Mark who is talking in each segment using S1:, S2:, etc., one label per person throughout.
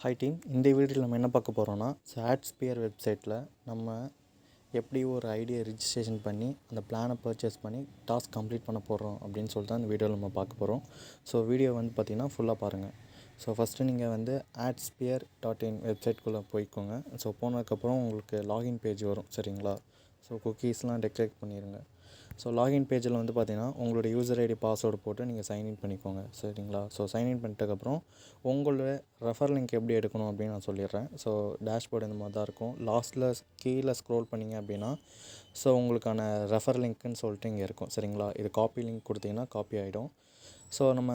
S1: Hi team, இந்த வீடியோவில் நம்ம என்ன பார்க்க போகிறோம்னா ஆட்ஸ்பியர் வெப்சைட்டில் நம்ம எப்படி ஒரு ஐடியை ரிஜிஸ்ட்ரேஷன் பண்ணி அந்த பிளானை பர்ச்சேஸ் பண்ணி டாஸ்க் கம்ப்ளீட் பண்ண போகிறோம் அப்படின்னு சொல்லிட்டு அந்த வீடியோவில் நம்ம பார்க்க போகிறோம். ஸோ வீடியோ வந்து பார்த்திங்கன்னா ஃபுல்லாக பாருங்கள். ஸோ ஃபஸ்ட்டு நீங்கள் வந்து adspier.in வெப்சைட்குள்ளே போய்க்கோங்க. ஸோ போனதுக்கப்புறம் உங்களுக்கு லாகின் பேஜ் வரும், சரிங்களா? ஸோ குக்கீஸ்லாம் டெக்ரேட் பண்ணிடுங்க. ஸோ லாகின் பேஜில் வந்து பார்த்திங்கன்னா உங்களோட யூசர் ஐடி பாஸ்வேர்டு போட்டு நீங்கள் சைன்இன் பண்ணிக்கோங்க, சரிங்களா? ஸோ சைன்இன் பண்ணிட்டதுக்கப்புறம் உங்களோட ரெஃபர் லிங்க் எப்படி எடுக்கணும் அப்படின்னு நான் சொல்லிடுறேன். ஸோ டேஷ்போர்டு இந்த மாதிரி தான் இருக்கும். லாஸ்ட்டில் கீழே ஸ்க்ரோல் பண்ணிங்க அப்படின்னா ஸோ உங்களுக்கான ரெஃபர் லிங்க்குன்னு சொல்லிட்டு இங்கே இருக்கும், சரிங்களா? இது காப்பி லிங்க் கொடுத்தீங்கன்னா காப்பி ஆகிடும். ஸோ நம்ம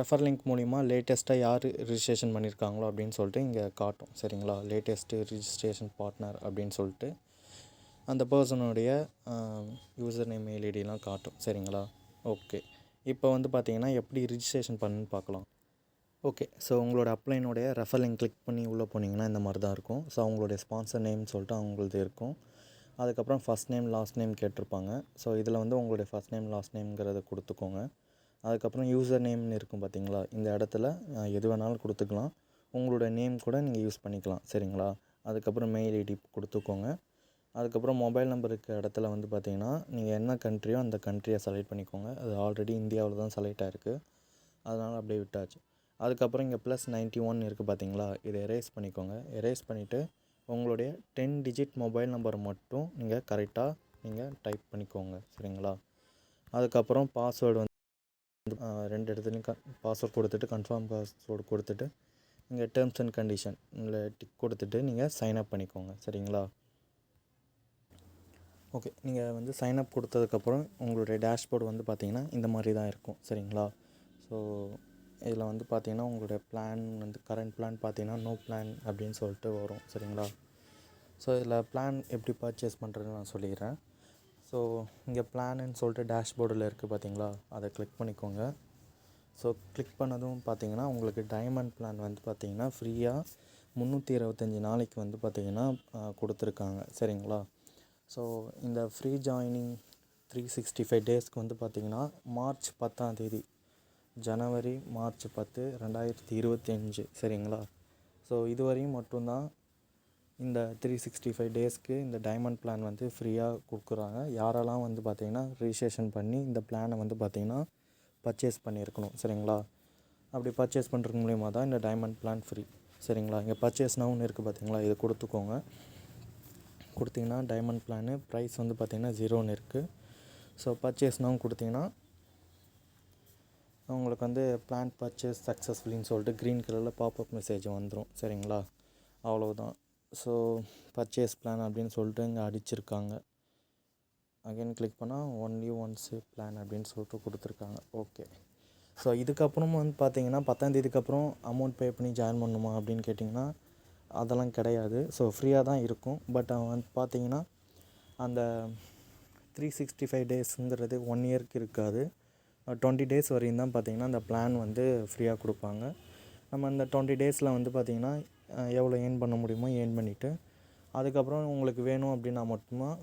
S1: ரெஃபர் லிங்க் மூலிமா லேட்டஸ்ட்டாக யார் ரிஜிஸ்ட்ரேஷன் பண்ணியிருக்காங்களோ அப்படின்னு சொல்லிட்டு இங்கே காட்டும், சரிங்களா? லேட்டஸ்ட்டு ரிஜிஸ்ட்ரேஷன் பார்ட்னர் அப்படின்னு சொல்லிட்டு அந்த பர்சனுடைய யூசர் நேம் மெயில் ஐடியெலாம் காட்டும், சரிங்களா? ஓகே, இப்போ வந்து பார்த்திங்கன்னா எப்படி ரிஜிஸ்ட்ரேஷன் பண்ணுன்னு பார்க்கலாம். ஓகே, ஸோ உங்களோட அப்ளைனுடைய ரெஃபர் லிங்க் கிளிக் பண்ணி உள்ளே போனீங்கன்னா இந்த மாதிரி தான் இருக்கும். ஸோ அவங்களுடைய ஸ்பான்சர் நேம்னு சொல்லிட்டு அவங்களது இருக்கும். அதுக்கப்புறம் ஃபஸ்ட் நேம் லாஸ்ட் நேம் கேட்டிருப்பாங்க. ஸோ இதில் வந்து உங்களுடைய ஃபஸ்ட் நேம் லாஸ்ட் நேம்ங்கிறத கொடுத்துக்கோங்க. அதுக்கப்புறம் யூசர் நேம்னு இருக்கும் பார்த்தீங்களா, இந்த இடத்துல எது வேணாலும் கொடுத்துக்கலாம். உங்களோட நேம் கூட நீங்கள் யூஸ் பண்ணிக்கலாம், சரிங்களா? அதுக்கப்புறம் மெயில் ஐடி கொடுத்துக்கோங்க. அதுக்கப்புறம் மொபைல் நம்பருக்கு இடத்துல வந்து பார்த்திங்கன்னா நீங்கள் என்ன கண்ட்ரியோ அந்த கண்ட்ரியை செலக்ட் பண்ணிக்கோங்க. அது ஆல்ரெடி இந்தியாவில் தான் செலக்ட் ஆகிருக்கு, அதனால் அப்படியே விட்டாச்சு. அதுக்கப்புறம் இங்கே +91 இருக்குது பார்த்தீங்களா, இதை எரேஸ் பண்ணிக்கோங்க. எரேஸ் பண்ணிவிட்டு உங்களுடைய 10 டிஜிட் மொபைல் நம்பரை மட்டும் நீங்கள் கரெக்டாக நீங்கள் டைப் பண்ணிக்கோங்க, சரிங்களா? அதுக்கப்புறம் பாஸ்வேர்டு வந்து 2 இடத்துலையும் பாஸ்வேர்டு கொடுத்துட்டு கன்ஃபார்ம் பாஸ்வேர்டு கொடுத்துட்டு இங்கே டேர்ம்ஸ் அண்ட் கண்டிஷன் இல்லை டிக் கொடுத்துட்டு நீங்கள் சைன்அப் பண்ணிக்கோங்க, சரிங்களா? ஓகே, நீங்கள் வந்து சைன்அப் கொடுத்ததுக்கப்புறம் உங்களுடைய டேஷ்போர்டு வந்து பார்த்திங்கன்னா இந்த மாதிரி தான் இருக்கும், சரிங்களா? ஸோ இதில் வந்து பார்த்திங்கன்னா உங்களுடைய பிளான் வந்து கரண்ட் பிளான் பார்த்திங்கன்னா நோ பிளான் அப்படின்னு சொல்லிட்டு வரும், சரிங்களா? ஸோ இதில் பிளான் எப்படி பர்ச்சேஸ் பண்ணுறதுன்னு நான் சொல்லிடுறேன். ஸோ இங்கே பிளான்னு சொல்லிட்டு டேஷ்போர்டில் இருக்குது பார்த்தீங்களா, அதை கிளிக் பண்ணிக்கோங்க. ஸோ கிளிக் பண்ணதும் பார்த்திங்கன்னா உங்களுக்கு டைமண்ட் பிளான் வந்து பார்த்திங்கன்னா ஃப்ரீயாக 325 நாளைக்கு வந்து பார்த்திங்கன்னா கொடுத்துருக்காங்க, சரிங்களா? ஸோ இந்த ஃப்ரீ ஜாயினிங் 365 டேஸ்க்கு வந்து பார்த்திங்கன்னா மார்ச் 10 ஜனவரி மார்ச் 10 2025, சரிங்களா? ஸோ இதுவரையும் மட்டும்தான் இந்த 365 டேஸ்க்கு இந்த டைமண்ட் பிளான் வந்து ஃப்ரீயாக கொடுக்குறாங்க. யாரெல்லாம் வந்து பார்த்திங்கன்னா ரிஜிஸ்ட்ரேஷன் பண்ணி இந்த பிளானை வந்து பார்த்திங்கன்னா பர்ச்சேஸ் பண்ணியிருக்கணும், சரிங்களா? அப்படி பர்ச்சேஸ் பண்ணுறது மூலிமா தான் இந்த டைமண்ட் பிளான் ஃப்ரீ, சரிங்களா? இங்கே பர்ச்சேஸ் நவுன்னு இருக்குது பார்த்தீங்களா, இது கொடுத்துக்கோங்க. கொடுத்திங்கன்னா டைமண்ட் பிளானு ப்ரைஸ் வந்து பார்த்திங்கன்னா 0ன்னு இருக்குது. ஸோ பர்ச்சேஸ் நவ் கொடுத்திங்கன்னா உங்களுக்கு வந்து பிளான் பர்ச்சேஸ் சக்ஸஸ்ஃபுல்லின்னு சொல்லிட்டு க்ரீன் கலரில் பாப்அப் மெசேஜ் வந்துடும், சரிங்களா? அவ்வளோதான். ஸோ பர்ச்சேஸ் பிளான் அப்படின்னு சொல்லிட்டு இங்கே அடிச்சிருக்காங்க. அகைன் கிளிக் பண்ணால் ஒன்லி ஒன்ஸ் பிளான் அப்படின்னு சொல்லிட்டு கொடுத்துருக்காங்க. ஓகே, ஸோ இதுக்கப்புறமும் வந்து பார்த்திங்கன்னா 10 அப்புறம் அமௌண்ட் பே பண்ணி ஜாயின் பண்ணணுமா அப்படின்னு கேட்டிங்கன்னா அதெல்லாம் கிடையாது. ஸோ ஃப்ரீயாக தான் இருக்கும். பட் வந்து பார்த்திங்கன்னா அந்த 365 டேஸுங்கிறது 1 இயருக்கு இருக்காது. 20 டேஸ் வரையும் தான் பார்த்திங்கன்னா அந்த பிளான் வந்து ஃப்ரீயாக கொடுப்பாங்க. நம்ம அந்த 20 டேஸில் வந்து பார்த்திங்கன்னா எவ்வளோ ஏர்ன் பண்ண முடியுமோ ஏர்ன் பண்ணிவிட்டு அதுக்கப்புறம் உங்களுக்கு வேணும் அப்படின்னா மட்டும்தான்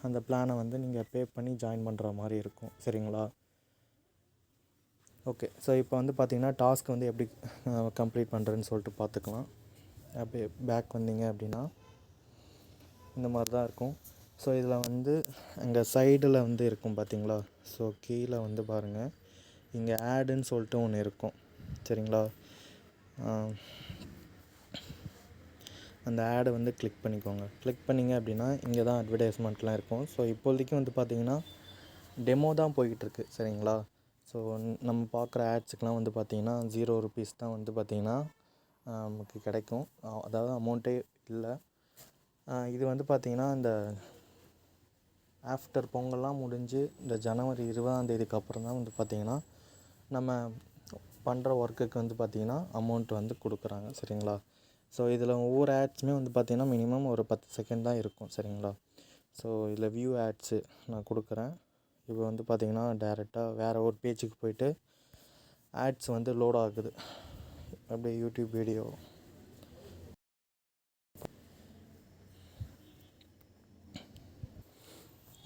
S1: அந்த பிளானை வந்து நீங்கள் பே பண்ணி ஜாயின் பண்ணுற மாதிரி இருக்கும், சரிங்களா? ஓகே, ஸோ இப்போ வந்து பார்த்திங்கன்னா டாஸ்க் வந்து எப்படி கம்ப்ளீட் பண்ணுறேன்னு சொல்லிட்டு பார்த்துக்கலாம். அப்படியே பேக் வந்தீங்க அப்படின்னா இந்த மாதிரி தான் இருக்கும். ஸோ இதில் வந்து அங்கே சைடில் வந்து இருக்கும் பார்த்தீங்களா, ஸோ கீழே வந்து பாருங்கள், இங்கே ஆடுன்னு சொல்லிட்டு ஒன்று இருக்கும், சரிங்களா? அந்த ஆடை வந்து கிளிக் பண்ணிக்கோங்க. கிளிக் பண்ணிங்க அப்படின்னா இங்கே தான் அட்வர்டைஸ்மெண்ட்லாம் இருக்கும். ஸோ இப்போதைக்கு வந்து பார்த்திங்கன்னா டெமோ தான் போய்கிட்டுருக்கு, சரிங்களா? ஸோ நம்ம பார்க்குற ஆட்ஸுக்கெலாம் வந்து பார்த்திங்கன்னா 0 ருபீஸ் தான் வந்து பார்த்திங்கன்னா நமக்கு கிடைக்கும். அதாவது அமௌண்ட்டே இல்லை. இது வந்து பார்த்திங்கன்னா இந்த ஆஃப்டர் பொங்கல்லாம் முடிஞ்சு இந்த ஜனவரி 20 அப்புறம் தான் வந்து பார்த்திங்கன்னா நம்ம பண்ணுற ஒர்க்குக்கு வந்து பார்த்திங்கன்னா அமௌண்ட் வந்து கொடுக்குறாங்க, சரிங்களா? ஸோ இதில் ஒவ்வொரு ஆட்ஸுமே வந்து பார்த்திங்கன்னா மினிமம் ஒரு 10 செகண்ட் தான் இருக்கும், சரிங்களா? ஸோ இதில் வியூ ஆட்ஸு நான் கொடுக்குறேன். இப்போ வந்து பார்த்திங்கன்னா டேரெக்டாக வேறு ஒரு பேஜுக்கு போய்ட்டு ஆட்ஸ் வந்து லோட் ஆகுது. அப்படியே யூடியூப் வீடியோ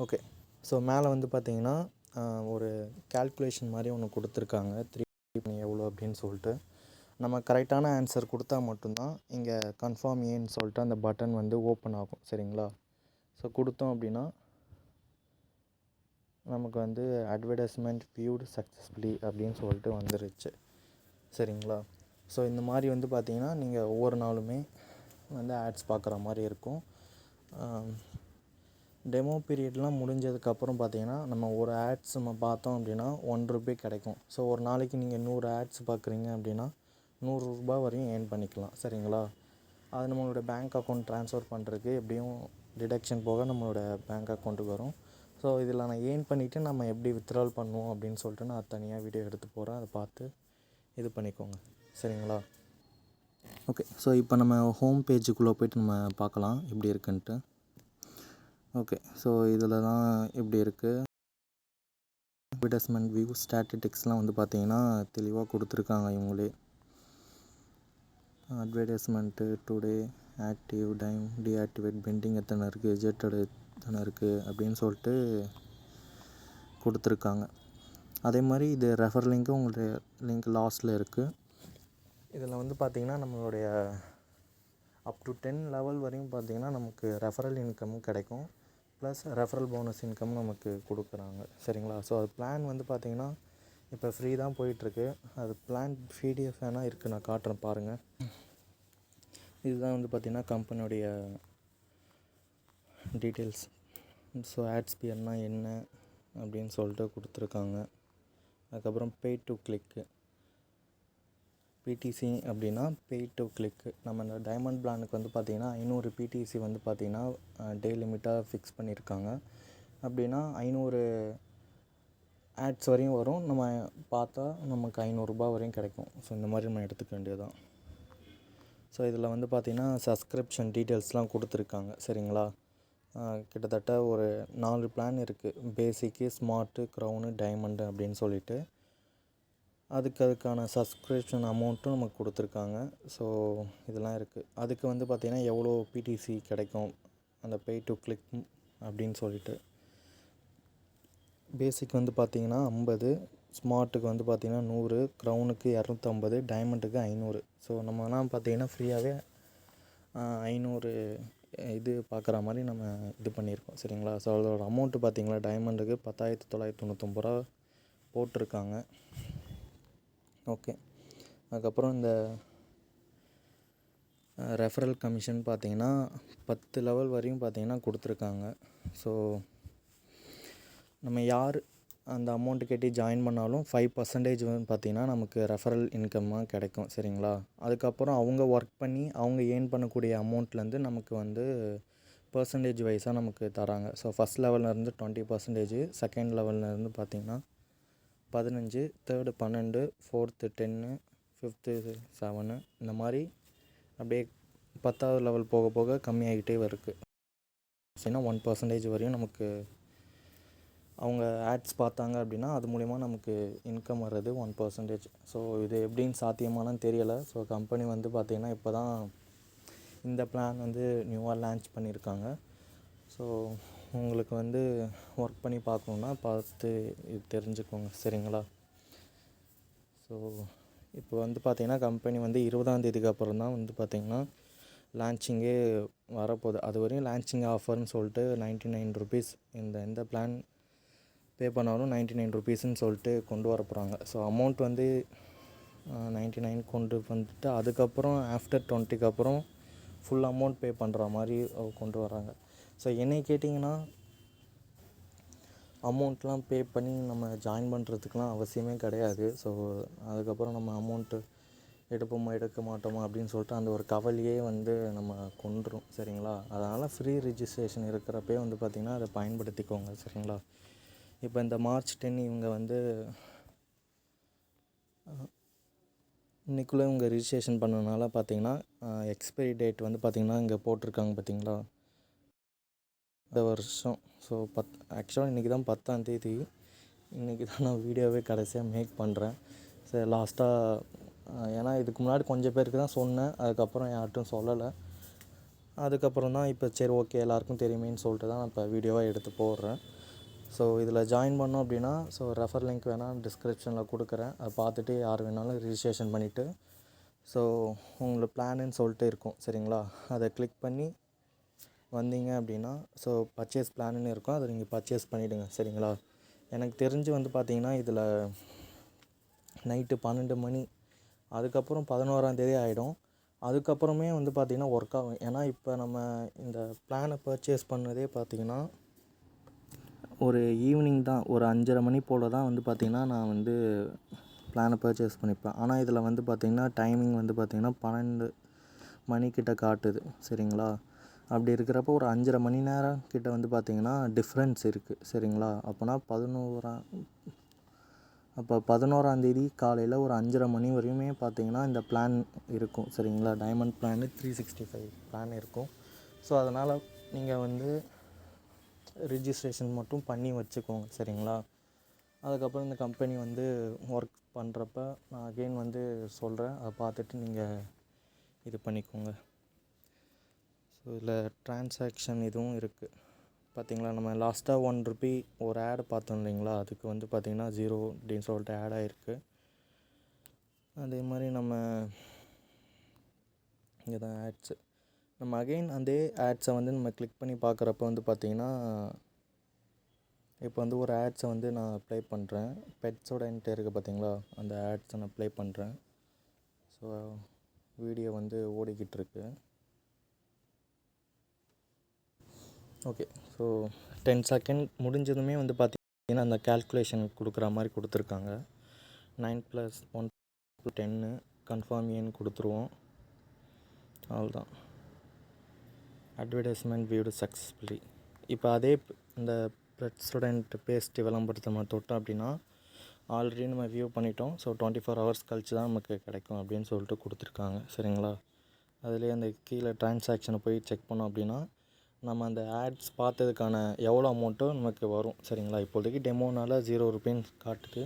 S1: ஓகே. ஸோ மேலே வந்து பார்த்திங்கன்னா ஒரு கால்குலேஷன் மாதிரி ஒன்று கொடுத்துருக்காங்க, 3 எவ்வளோ அப்படின்னு சொல்லிட்டு. நம்ம கரெக்டான ஆன்சர் கொடுத்தா மட்டும்தான் இங்கே கன்ஃபார்ம் ஏன்னு சொல்லிட்டு அந்த பட்டன் வந்து ஓப்பன் ஆகும். சரிங்களா? ஸோ கொடுத்தோம் அப்படின்னா நமக்கு வந்து அட்வர்டைஸ்மெண்ட் வியூடு சக்ஸஸ்ஃபுல்லி அப்படின்னு சொல்லிட்டு வந்துருச்சு. சரிங்களா? ஸோ இந்த மாதிரி வந்து பார்த்திங்கன்னா நீங்கள் ஒவ்வொரு நாளுமே வந்து ஆட்ஸ் பார்க்குற மாதிரி இருக்கும். டெமோ பீரியட்லாம் முடிஞ்சதுக்கப்புறம் பார்த்திங்கன்னா நம்ம ஒரு ஆட்ஸ் நம்ம பார்த்தோம் அப்படின்னா ₹1 கிடைக்கும். ஸோ ஒரு நாளைக்கு நீங்கள் 100 ஆட்ஸ் பார்க்குறீங்க அப்படின்னா ₹100 வரையும் ஏர்ன் பண்ணிக்கலாம். சரிங்களா? அது நம்மளோட பேங்க் அக்கௌண்ட் ட்ரான்ஸ்ஃபர் பண்ணுறதுக்கு எப்படியும் டிடக்ஷன் போக நம்மளோட பேங்க் அக்கௌண்ட்டுக்கு வரும். ஸோ இதில் நான் ஏர்ன் பண்ணிவிட்டு நம்ம எப்படி வித்ட்ரால் பண்ணுவோம் அப்படின்னு சொல்லிட்டு நான் தனியாக வீடியோ எடுத்து போகிறேன். அதை பார்த்து இது பண்ணிக்கோங்க. சரிங்களா? ஓகே. ஸோ இப்போ நம்ம ஹோம் பேஜுக்குள்ளே போய்ட்டு நம்ம பார்க்கலாம் எப்படி இருக்குன்ட்டு. ஓகே. ஸோ இதில் தான் எப்படி இருக்குது அட்வர்டைஸ்மெண்ட் வியூ ஸ்டாட்டிஸ்டிக்ஸ்லாம் வந்து பார்த்திங்கன்னா தெளிவாக கொடுத்துருக்காங்க இவங்களே. Advertisement today active time deactivate pending எத்தனை இருக்குது ரிஜெக்டடு எத்தனை இருக்குது அப்படின்னு சொல்லிட்டு கொடுத்துருக்காங்க. அதே மாதிரி இது ரெஃபர் லிங்க்கு உங்களுடைய லிங்க் லாஸ்ட்டில் இருக்குது. இதில் வந்து பார்த்திங்கன்னா நம்மளுடைய அப் டு 10 லெவல் வரையும் பார்த்திங்கன்னா நமக்கு ரெஃபரல் இன்கமும் கிடைக்கும். ப்ளஸ் ரெஃபரல் போனஸ் இன்கம் நமக்கு கொடுக்குறாங்க. சரிங்களா? ஸோ அது பிளான் வந்து பார்த்திங்கன்னா இப்போ ஃப்ரீ தான் போயிட்டுருக்கு. அது பிளான் பிடிஎஃப் வேணால் இருக்குது, நான் காட்டுறேன் பாருங்கள். இதுதான் வந்து பார்த்திங்கன்னா கம்பெனியோடைய டீட்டெயில்ஸ். ஸோ ஆட்ஸ்பியர்னால் என்ன அப்படின்னு சொல்லிட்டு கொடுத்துருக்காங்க. அதுக்கப்புறம் பே டு கிளிக்கு பிடிசி அப்படின்னா பே டு கிளிக்கு. நம்ம இந்த டைமண்ட் பிளானுக்கு வந்து பார்த்திங்கன்னா 500 பிடிசி வந்து பார்த்திங்கன்னா டே லிமிட்டாக ஃபிக்ஸ் பண்ணியிருக்காங்க. அப்படின்னா 500 ஆட்ஸ் வரையும் வரும். நம்ம பார்த்தா நமக்கு ₹500 வரையும் கிடைக்கும். ஸோ இந்த மாதிரி நம்ம எடுத்துக்க வேண்டியது தான். ஸோ இதில் வந்து பார்த்திங்கன்னா சப்ஸ்கிரிப்ஷன் டீட்டெயில்ஸ்லாம் கொடுத்துருக்காங்க. சரிங்களா? கிட்டத்தட்ட ஒரு 4 பிளான் இருக்குது. பேசிக்கு, ஸ்மார்ட்டு, க்ரௌனு, டைமண்டு அப்படின்னு சொல்லிட்டு அதுக்கான சப்ஸ்கிரிப்ஷன் அமௌண்ட்டும் நமக்கு கொடுத்துருக்காங்க. ஸோ இதெல்லாம் இருக்குது. அதுக்கு வந்து பார்த்திங்கன்னா எவ்வளோ பிடிசி கிடைக்கும் அந்த பே டு கிளிக் அப்படின்னு சொல்லிட்டு. பேசிக் வந்து பார்த்திங்கன்னா 50, ஸ்மார்ட்டுக்கு வந்து பார்த்திங்கன்னா 100, க்ரௌனுக்கு 250, டைமண்டுக்கு 500. ஸோ நம்மலாம் பார்த்திங்கன்னா ஃப்ரீயாகவே 500 இது பார்க்குற மாதிரி நம்ம இது பண்ணியிருக்கோம். சரிங்களா? ஸோ அதோட அமௌண்ட்டு பார்த்திங்களா டைமண்டுக்கு ₹10,999 போட்டிருக்காங்க. ஓகே. அதுக்கப்புறம் இந்த ரெஃபரல் கமிஷன் பார்த்திங்கன்னா 10 லெவல் வரையும் பார்த்திங்கன்னா கொடுத்துருக்காங்க. ஸோ நம்ம யார் அந்த அமௌண்ட்டு கட்டி ஜாயின் பண்ணாலும் 5% வந்து பார்த்திங்கன்னா நமக்கு ரெஃபரல் இன்கம்மாக கிடைக்கும். சரிங்களா? அதுக்கப்புறம் அவங்க ஒர்க் பண்ணி அவங்க ஏர்ன் பண்ணக்கூடிய அமௌண்ட்லேருந்து நமக்கு வந்து பர்சன்டேஜ் வைஸாக நமக்கு தராங்க. ஸோ ஃபஸ்ட் லெவல்லேருந்து 20%, செகண்ட் லெவல்லேருந்து பார்த்திங்கன்னா 15, தேர்டு 12, ஃபோர்த்து 10, ஃபிஃப்த்து 7 இந்த மாதிரி அப்படியே 10வது லெவல் போக போக கம்மியாகிட்டே வருது. சரினா 1% வரையும் நமக்கு அவங்க ஆட்ஸ் பார்த்தாங்க அப்படின்னா அது மூலிமா நமக்கு இன்கம் வர்றது 1%. ஸோ இது எப்படின்னு சாத்தியமானு தெரியலை. ஸோ கம்பெனி வந்து பார்த்திங்கன்னா இப்போ தான் இந்த பிளான் வந்து நியூவாக லான்ச் பண்ணியிருக்காங்க. ஸோ உங்களுக்கு வந்து ஒர்க் பண்ணி பார்க்கணுன்னா பார்த்து இது தெரிஞ்சுக்கோங்க. சரிங்களா? ஸோ இப்போ வந்து பார்த்திங்கன்னா கம்பெனி வந்து 20ஆம் தேதிக்கு அப்புறம் தான் வந்து பார்த்திங்கன்னா லான்ச்சிங்கே வரப்போகுது. அது வரையும் லான்ச்சிங் ஆஃபர்னு சொல்லிட்டு ₹99 எந்த பிளான் பே பண்ணாலும் ₹99ன்னு சொல்லிட்டு கொண்டு வர போகிறாங்க. ஸோ அமௌண்ட் வந்து 99 கொண்டு வந்துட்டு அதுக்கப்புறம் ஆஃப்டர் 20க்கு அப்புறம் ஃபுல் அமௌண்ட் பே பண்ணுற மாதிரி கொண்டு வராங்க. ஸோ என்னை கேட்டிங்கன்னா அமௌண்ட்லாம் பே பண்ணி நம்ம ஜாயின் பண்ணுறதுக்குலாம் அவசியமே கிடையாது. ஸோ அதுக்கப்புறம் நம்ம அமௌண்ட்டு எடுப்போமா எடுக்க மாட்டோமா அப்படின்னு சொல்லிட்டு அந்த ஒரு கவலையே வந்து நம்ம கொண்டுரும். சரிங்களா? அதனால் ஃப்ரீ ரிஜிஸ்ட்ரேஷன் இருக்கிறப்பே வந்து பார்த்திங்கன்னா அதை பயன்படுத்திக்கோங்க. சரிங்களா? இப்போ இந்த March 10 இவங்க வந்து இன்றைக்குள்ளே இவங்க ரிஜிஸ்ட்ரேஷன் பண்ணனால பார்த்திங்கன்னா எக்ஸ்பைரி டேட் வந்து பார்த்திங்கன்னா இங்கே போட்டிருக்காங்க பார்த்திங்களா இந்த வருஷம். ஸோ ஆக்சுவலாக இன்றைக்கி தான் 10ஆம் தேதி. இன்றைக்கி தான் நான் வீடியோவே கடைசியாக மேக் பண்ணுறேன். சரி லாஸ்ட்டாக ஏன்னா இதுக்கு முன்னாடி கொஞ்சம் பேருக்கு தான் சொன்னேன். அதுக்கப்புறம் யார்ட்டும் சொல்லலை. அதுக்கப்புறம் தான் இப்போ சரி ஓகே எல்லாேருக்கும் தெரியுமேன்னு சொல்லிட்டு தான் நான் இப்போ வீடியோவாக எடுத்து போடுறேன். ஸோ இதில் ஜாயின் பண்ணோம் அப்படின்னா ரெஃபர் லிங்க் வேணால் டிஸ்கிரிப்ஷனில் கொடுக்குறேன். அதை பார்த்துட்டு யார் வேணாலும் ரிஜிஸ்ட்ரேஷன் பண்ணிவிட்டு ஸோ உங்களை பிளானுன்னு சொல்லிட்டு இருக்கும் சரிங்களா. அதை கிளிக் பண்ணி வந்தீங்க அப்படின்னா ஸோ பர்ச்சேஸ் பிளானுன்னு இருக்கும், அதை நீங்கள் பர்ச்சேஸ் பண்ணிவிடுங்க சரிங்களா. எனக்கு தெரிஞ்சு வந்து பார்த்திங்கன்னா இதில் நைட்டு 12 மணி அதுக்கப்புறம் 11ஆந்தேதி ஆகிடும். அதுக்கப்புறமே வந்து பார்த்திங்கன்னா ஒர்க் ஆகும். ஏன்னா இப்போ நம்ம இந்த பிளானை பர்ச்சேஸ் பண்ணதே பார்த்திங்கன்னா ஒரு ஈவினிங் தான், ஒரு 5:30 மணி போல் தான் வந்து பார்த்திங்கன்னா நான் வந்து பிளானை பர்ச்சேஸ் பண்ணிப்பேன். ஆனால் இதில் வந்து பார்த்திங்கன்னா டைமிங் வந்து பார்த்திங்கன்னா 12 மணிக்கிட்ட காட்டுது சரிங்களா. அப்படி இருக்கிறப்போ ஒரு 5:30 மணி நேரம் கிட்ட வந்து பார்த்திங்கன்னா டிஃப்ரென்ஸ் இருக்குது சரிங்களா. அப்போ 11ஆந்தேதி காலையில் ஒரு 5:30 மணி வரையுமே பார்த்திங்கன்னா இந்த பிளான் இருக்கும் சரிங்களா. டைமண்ட் பிளானு 365 பிளான் இருக்கும். ஸோ அதனால் நீங்கள் வந்து ரிஜிஸ்ட்ரேஷன் மட்டும் பண்ணி வச்சுக்கோங்க சரிங்களா. அதுக்கப்புறம் இந்த கம்பெனி வந்து ஒர்க் பண்ணுறப்ப நான் அகெயின் வந்து சொல்கிறேன், அதை பார்த்துட்டு நீங்கள் இது பண்ணிக்கோங்க. ஸோ இதில் ட்ரான்சாக்ஷன் இதுவும் இருக்குது பார்த்திங்களா. நம்ம லாஸ்ட்டாக ₹1 ஒரு ஆடு பார்த்தோம் இல்லைங்களா, அதுக்கு வந்து பார்த்திங்கன்னா 0 அப்படின்னு சொல்லிட்டு ஆட் ஆகிருக்கு. அதே மாதிரி நம்ம இங்கே தான் ஆட்ஸு, நம்ம அகெயின் அதே ஆட்ஸை வந்து நம்ம கிளிக் பண்ணி பார்க்குறப்ப வந்து பார்த்திங்கன்னா இப்போ வந்து ஒரு ஆட்ஸை வந்து நான் ப்ளே பண்ணுறேன். பெட்ஸோடன்ட்டு இருக்குது பார்த்திங்களா, அந்த ஆட்ஸை நான் ப்ளே பண்ணுறேன். ஸோ வீடியோ வந்து ஓடிக்கிட்டு இருக்கு. ஓகே, ஸோ 10 செகண்ட் முடிஞ்சதுமே வந்து பார்த்திங்கன்னா அந்த கேல்குலேஷன் கொடுக்குற மாதிரி கொடுத்துருக்காங்க. 9 + 1 = 10 கன்ஃபார்ம் ஏன்னு கொடுத்துருவோம். அவ்வளோதான், அட்வர்டைஸ்மெண்ட் வியூடு சக்ஸஸ்ஃபுல்லி. இப்போ அதே இந்த பெட் ஸ்டூடெண்ட் பேஸ்ட் விளம்பரத்தை நம்ம தொட்டோம் அப்படின்னா ஆல்ரெடி நம்ம வியூ பண்ணிட்டோம். ஸோ 24 ஹவர்ஸ் கழிச்சு தான் நமக்கு கிடைக்கும் அப்படின்னு சொல்லிட்டு கொடுத்துருக்காங்க சரிங்களா. அதுலேயே அந்த கீழே ட்ரான்சாக்ஷனை போய் செக் பண்ணோம் அப்படின்னா நம்ம அந்த ஆட்ஸ் பார்த்ததுக்கான எவ்வளோ அமௌண்ட்டோ நமக்கு வரும் சரிங்களா. இப்போதைக்கு டெமோனால் ₹0 காட்டுது.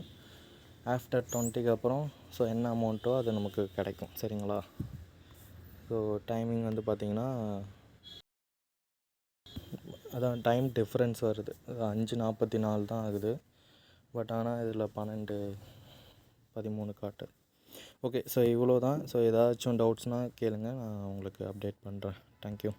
S1: ஆஃப்டர் 20க்கு அப்புறம் ஸோ என்ன அமௌண்ட்டோ அது நமக்கு கிடைக்கும் சரிங்களா. ஸோ டைமிங் வந்து பார்த்திங்கன்னா அதான் டைம் டிஃப்ரென்ஸ் வருது, 5:44 தான் ஆகுது. பட் ஆனால் இதில் 12:13 காட்டுது. ஓகே, ஸோ இவ்வளோ தான். ஸோ ஏதாச்சும் டவுட்ஸ்னால் கேளுங்கள், நான் உங்களுக்கு அப்டேட் பண்ணுறேன். தேங்க்யூ.